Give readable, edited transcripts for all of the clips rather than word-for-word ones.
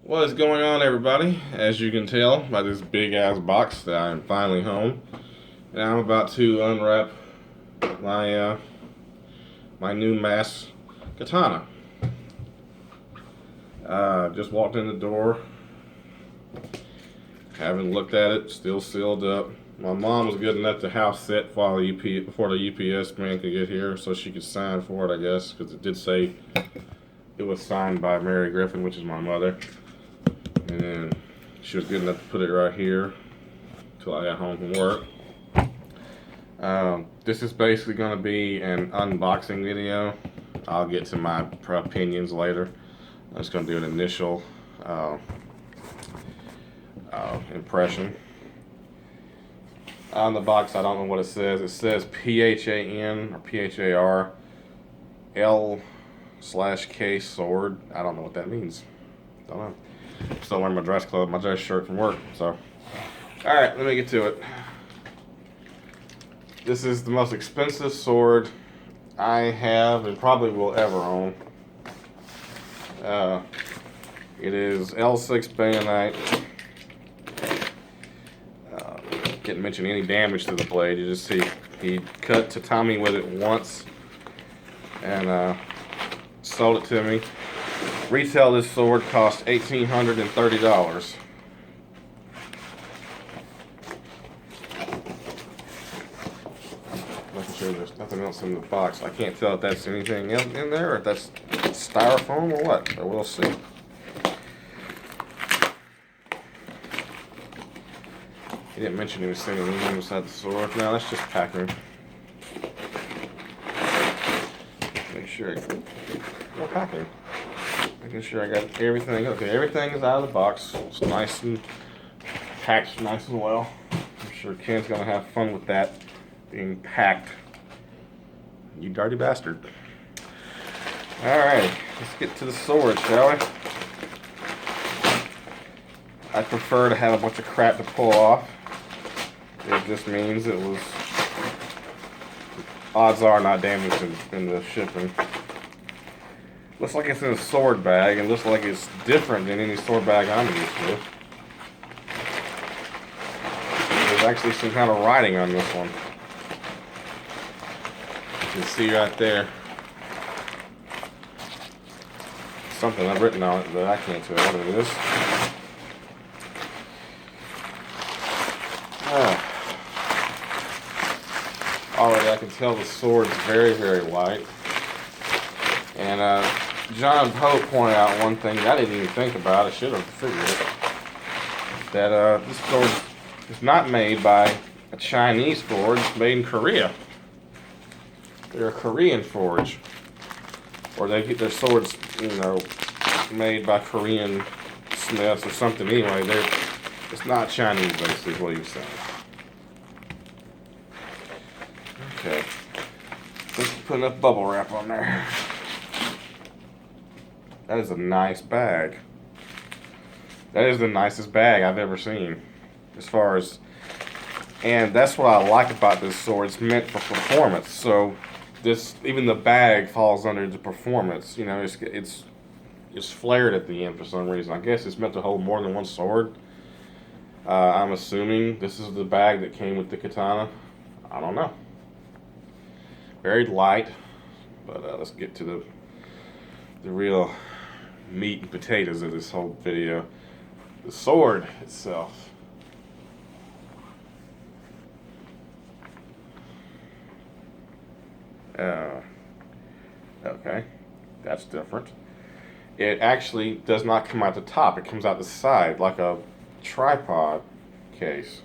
What is going on, everybody? As you can tell by this big ass box that I am finally home, and I'm about to unwrap my new mass katana. Just walked in the door, haven't looked at it, still sealed up. My mom was good enough to house sit while before the UPS man could get here, so she could sign for it, I guess, because it did say it was signed by Mary Griffin, which is my mother. And then she was good enough to put it right here until I got home from work. This is basically going to be an unboxing video. I'll get to my opinions later. I'm just going to do an initial impression. On the box, I don't know what it says. It says PHAN or PHAR L/K sword. I don't know what that means. Don't know. Still wearing my dress shirt from work. So, all right, let me get to it. This is the most expensive sword I have and probably will ever own. It is L6 bayonet. Didn't mention any damage to the blade. You just see he cut tatami with it once and sold it to me. Retail this sword cost $1,830. Making sure there's nothing else in the box. I can't tell if that's anything else in there or if that's styrofoam or what, but we'll see. He didn't mention he was sending anything inside the sword. No, that's just packing. Make sure no packing. Making sure I got everything. Okay, everything is out of the box. It's nice and packed nice and well. I'm sure Ken's gonna have fun with that being packed. You dirty bastard. Alright, let's get to the sword, shall we? I prefer to have a bunch of crap to pull off. It just means it was, odds are, not damaged in the shipping. Looks like it's in a sword bag and looks like it's different than any sword bag I'm used to. There's actually some kind of writing on this one. You can see right there. Something I've written on it, but I can't tell what it is. Already I can tell the sword's very, very light. And John Pope pointed out one thing that I didn't even think about. I should have figured it. That this sword is not made by a Chinese forge. It's made in Korea. They're a Korean forge. Or they get their swords, made by Korean smiths or something. Anyway, it's not Chinese, basically, is what he was saying. Okay. Let's put enough bubble wrap on there. That is a nice bag. That is the nicest bag I've ever seen. As far as, and that's what I like about this sword. It's meant for performance. So even the bag falls under the performance. It's flared at the end for some reason. I guess it's meant to hold more than one sword. I'm assuming this is the bag that came with the katana. I don't know. Very light, but let's get to the real meat and potatoes of this whole video. The sword itself. Okay, that's different. It actually does not come out the top. It comes out the side like a tripod case.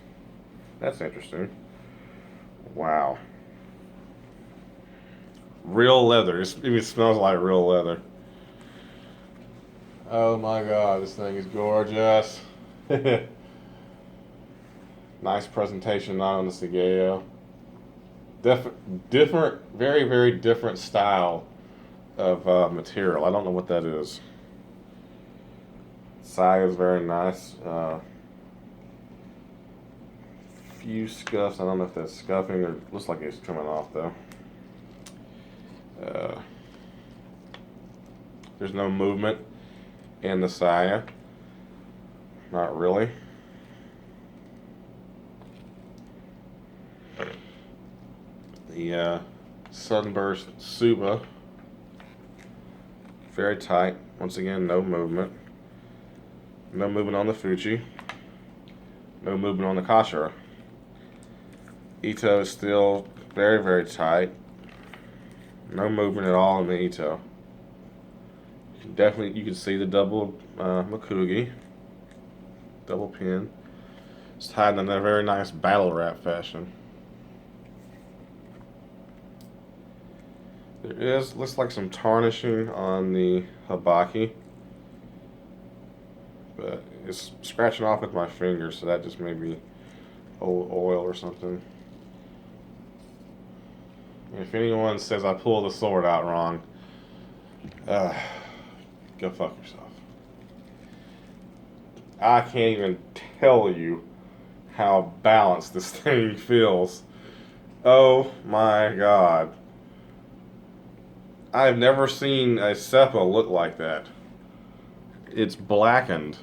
That's interesting. Wow. Real leather. It even smells like real leather. Oh my god, this thing is gorgeous. Nice presentation on the Sigeo. Different, very, very different style of material. I don't know what that is. Side is very nice. Few scuffs. I don't know if that's scuffing or looks like it's coming off though. There's no movement in the saya. not really. The Sunburst Suba, very tight. Once again, no movement. No movement on the Fuji. No movement on the Kashira. Ito is still very, very tight. No movement at all in the Ito. You can see the double Makugi, double pin. It's tied in a very nice battle wrap fashion. Looks like some tarnishing on the Habaki, but it's scratching off with my finger, so that just may be old oil or something. If anyone says I pulled the sword out wrong, go fuck yourself. I can't even tell you how balanced this thing feels. Oh my god. I've never seen a Seppa look like that. It's blackened,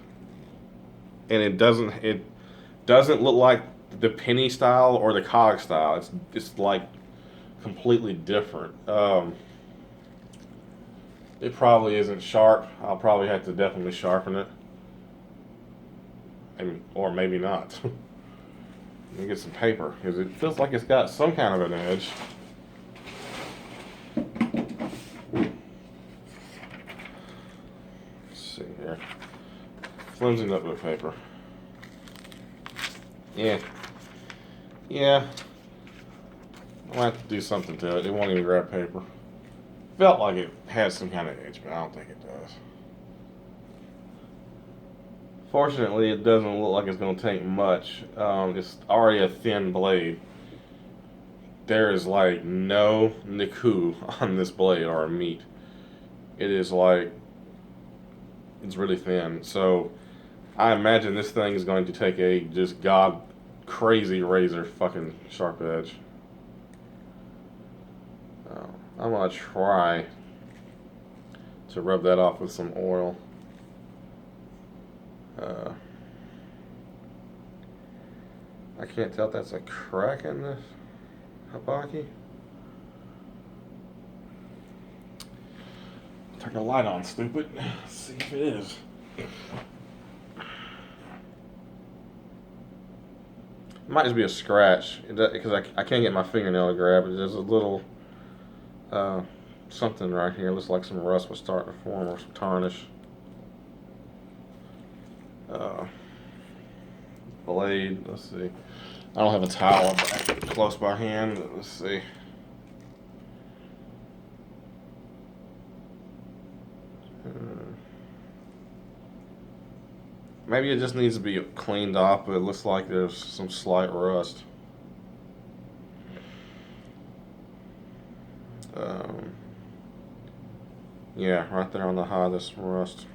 and it doesn't look like the penny style or the cog style. It's like completely different. It probably isn't sharp. I'll probably have to definitely sharpen it, or maybe not. Let me get some paper because it feels like it's got some kind of an edge. Here. Flimsy notebook paper. Yeah. I'll have to do something to it. It won't even grab paper. Felt like it had some kind of edge, but I don't think it does. Fortunately, it doesn't look like it's going to take much. It's already a thin blade. There is like no niku on this blade or meat. It is like, it's really thin. So I imagine this thing is going to take a just god crazy razor fucking sharp edge. I'm going to try to rub that off with some oil. I can't tell if that's a crack in the Habaki. Turn the light on, stupid. Let's see if it is. It might just be a scratch because I can't get my fingernail to grab it. There's a little something right here. Looks like some rust was starting to form or some tarnish. Blade. Let's see. I don't have a towel back close by hand. But let's see. Maybe it just needs to be cleaned off, but it looks like there's some slight rust. Yeah, right there on the high, there's some rust.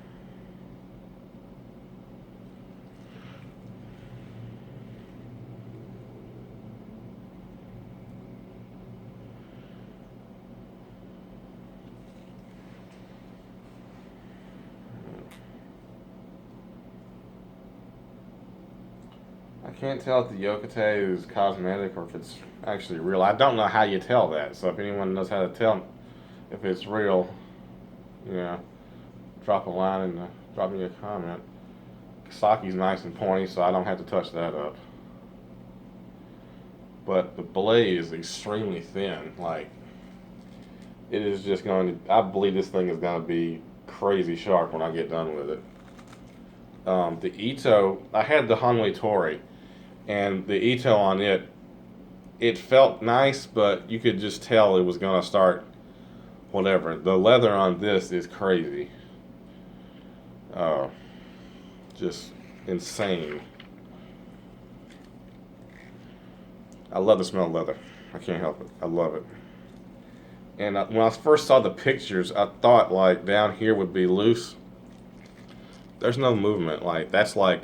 I can't tell if the Yokate is cosmetic or if it's actually real. I don't know how you tell that. So if anyone knows how to tell if it's real, yeah, drop a line and drop me a comment. Saki's nice and pointy, so I don't have to touch that up. But the blade is extremely thin. Like, it is just going to, I believe this thing is going to be crazy sharp when I get done with it. The Ito, I had the Hanwei Tori, and the Ito on it felt nice, but you could just tell it was going to start whatever. The leather on this is crazy. Just insane. I love the smell of leather. I can't help it. I love it. And when I first saw the pictures, I thought like down here would be loose. There's no movement. Like that's like,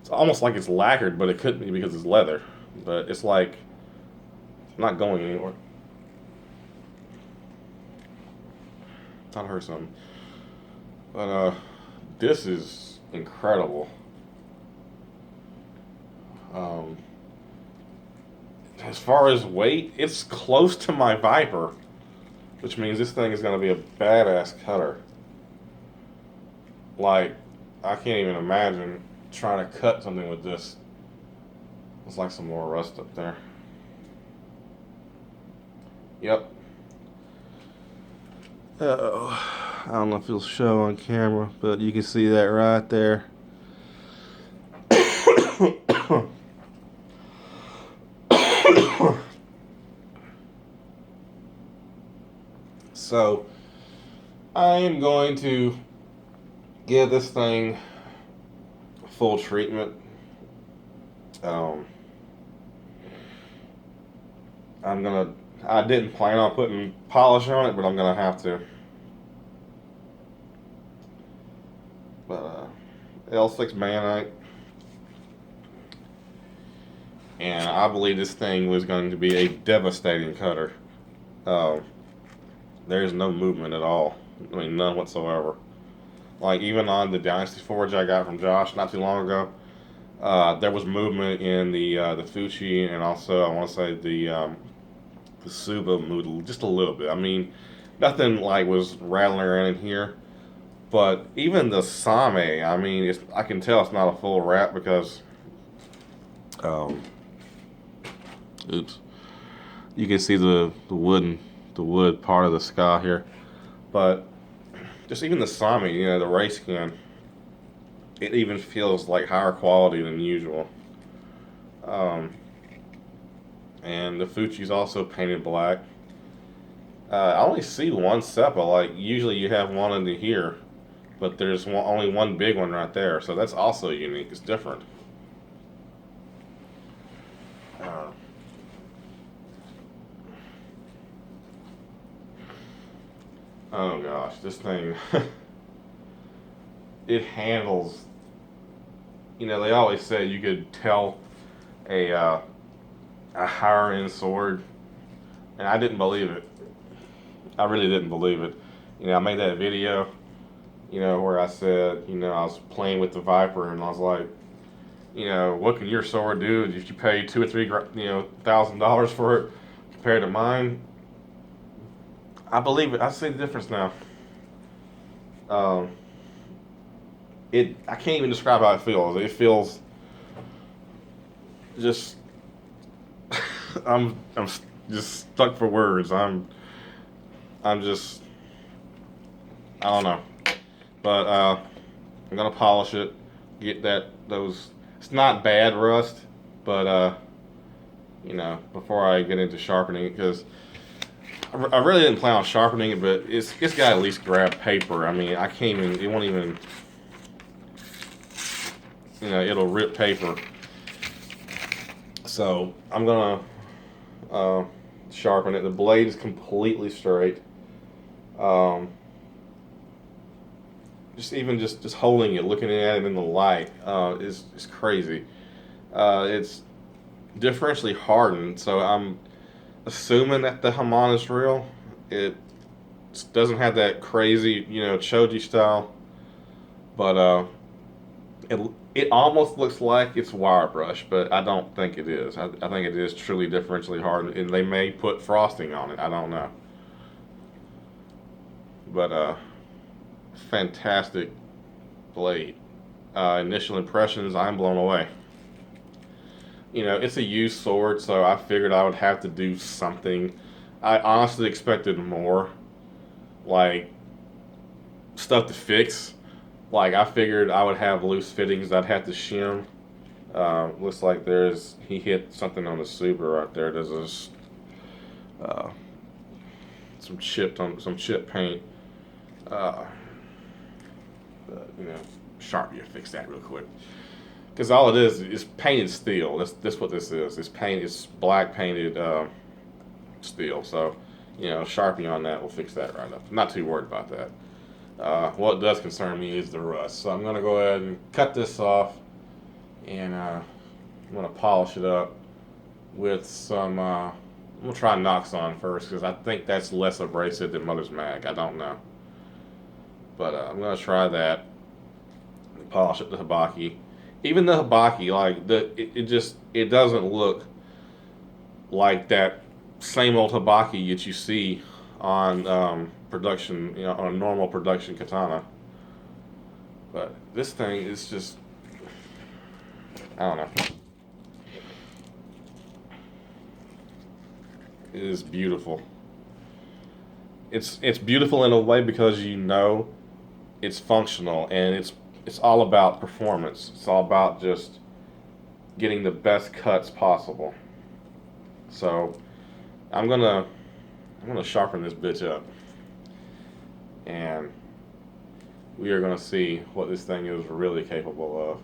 it's almost like it's lacquered, but it couldn't be because it's leather. But it's like, it's not going anywhere. Thought I heard something. But this is incredible. Um, as far as weight, it's close to my Viper, which means this thing is going to be a badass cutter. Like, I can't even imagine trying to cut something with this. It's like some more rust up there. Yep. Oh, I don't know if it'll show on camera, but you can see that right there. So, I am going to give this thing full treatment. I didn't plan on putting polish on it, but I'm gonna have to. But L6 Bayanite, and I believe this thing was going to be a devastating cutter. There's no movement at all. I mean, none whatsoever. Like, even on the Dynasty Forge I got from Josh not too long ago, there was movement in the Fuchi, and also I want to say the Suba moved just a little bit. I mean, nothing like was rattling around in here, but even the Same, I mean, I can tell it's not a full wrap because, oops, you can see the wood part of the sky here, but just even the Sami, you know, the race skin, it even feels like higher quality than usual. And the Fuchi's also painted black. I only see one Seppa. Like, usually you have one under here, but there's only one big one right there, so that's also unique. It's different. Oh gosh, this thing, it handles, you know, they always say you could tell a higher end sword, and I didn't believe it. I really didn't believe it. You know, I made that video, you know, where I said, you know, I was playing with the Viper, and I was like, you know, what can your sword do if you pay $2 or $3, $1,000 for it compared to mine? I believe it. I see the difference now. I can't even describe how it feels. It feels just I'm just stuck for words. I'm just I don't know. But I'm gonna polish it, get those. It's not bad rust, but before I get into sharpening it, because I really didn't plan on sharpening it, but it's got to at least grab paper. I mean, I can't even. It won't even. It'll rip paper. So I'm gonna sharpen it. The blade is completely straight. Just holding it, looking at it in the light, is crazy. It's differentially hardened, so I'm assuming that the Haman is real. It doesn't have that crazy, Choji style, but it almost looks like it's wire brush, but I don't think it is. I think it is truly differentially hardened, and they may put frosting on it. I don't know. But fantastic blade. Initial impressions, I'm blown away. It's a used sword, so I figured I would have to do something. I honestly expected more, like stuff to fix. Like, I figured I would have loose fittings I'd have to shim. Looks like he hit something on the Suba right there. There's this some chip paint. Sharpie to fix that real quick. Because all it is painted steel. That's what this is. It's black painted steel. So, Sharpie on that will fix that right up. I'm not too worried about that. What does concern me is the rust. So I'm going to go ahead and cut this off, and I'm going to polish it up with some, I'm going to try Noxon first, because I think that's less abrasive than Mother's Mag. I don't know. But I'm going to try that, and polish up the Hibaki, Even the Habaki, like it doesn't look like that same old Habaki that you see on production, on a normal production katana. But this thing is just, I don't know. It is beautiful. It's beautiful in a way because it's functional, and it's all about performance. It's all about just getting the best cuts possible. So I'm gonna sharpen this bitch up, and we are gonna see what this thing is really capable of.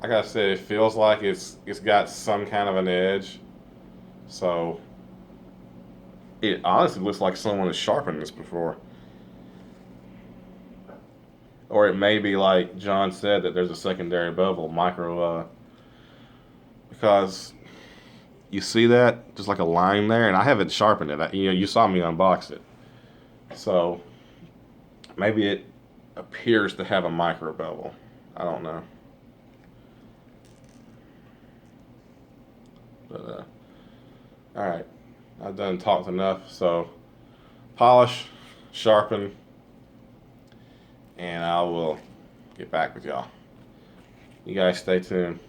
Like I said, it feels like it's got some kind of an edge. So it honestly looks like someone has sharpened this before. Or it may be like John said, that there's a secondary bevel, micro, because you see that, just like a line there, and I haven't sharpened it. You saw me unbox it, so maybe it appears to have a micro bevel. I don't know, but all right, I've done talked enough. So polish, sharpen, and I will get back with y'all. You guys stay tuned.